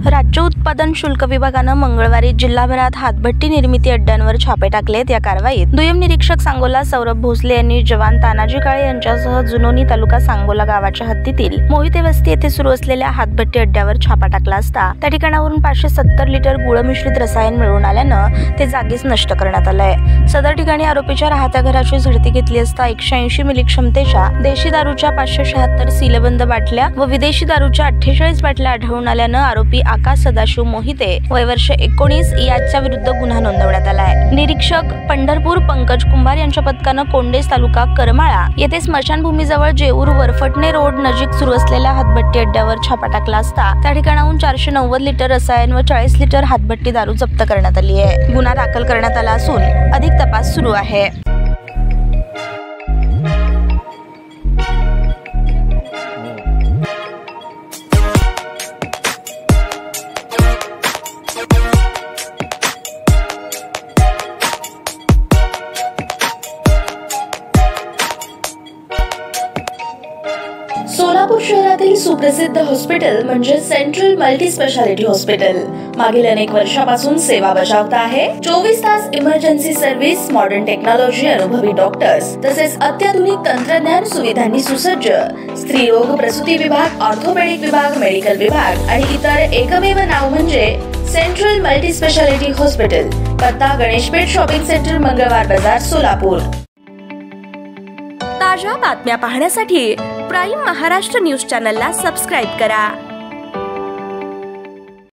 राज्य उत्पादन शुल्क विभागानं मंगळवारी जिल्हाभरात हातभट्टी निर्मिती अड्ड्यांवर छापे टाकलेत। या कारवाईत दुय्यम निरीक्षक सांगोला सौरभ भोसले यांनी जवान तानाजी काळे यांच्यासह जुनोनी तालुका सांगोला गावाच्या हद्दीतील मोहिते वस्ती येथे सुरू असलेल्या हातभट्टी अड्ड्यावर छापा टाकला असता त्या ठिकाणावरून 570 लिटर गुळ मिश्रित रसायन मिळून आल्यानं ते जागीच नष्ट करण्यात आलंय। सदर ठिकाणी आरोपीच्या राहत्या घराची झडती घेतली असता 180 मिली क्षमतेच्या देशी दारूच्या 576 सीलबंद बाटल्या व विदेशी दारूच्या 48 बाटल्या आढळून आल्यानं आरोपी आकाश सदाशिव मोहिते वय वर्ष 19 याच्या विरुद्ध गुन्हा नोंदवण्यात आलाय। निरीक्षक पंढरपूर पंकज कुंभार यांच्या पथकानं कोंडेस तालुका करमाळा येथे स्मशानभूमीजवळ जेऊर वरफटणे रोड नजीक सुरू असलेल्या हातभट्टी अड्ड्यावर छापा टाकला असता त्या ठिकाणाहून 490 लिटर रसायन व 40 लिटर हातभट्टी दारू जप्त करण्यात आली आहे। गुन्हा दाखल करण्यात आला असून अधिक तपास सुरू आहे। सोलापूर शहरातील सुप्रसिद्ध हॉस्पिटल म्हणजे सेंट्रल मल्टी स्पेशालिटी हॉस्पिटल मागील अनेक वर्षापासून सेवा बजावत आहे। 24 तास इमर्जन्सी सर्व्हिस, मॉडर्न टेक्नॉलॉजी, अनुभवी डॉक्टर्स तसेच अत्याधुनिक तंत्रज्ञान सुविधांनी सुसज्ज स्त्रीरोग प्रसूती विभाग, ऑर्थोपेडिक विभाग, मेडिकल विभाग आणि इतर एकमेव नाव म्हणजे सेंट्रल मल्टी स्पेशालिटी हॉस्पिटल। पत्ता गणेशपेठ शॉपिंग सेंटर, मंगळवार बाजार, सोलापूर। ताज्या बातम्या पाहण्यासाठी प्राईम महाराष्ट्र न्यूज चॅनलला सबस्क्राईब करा।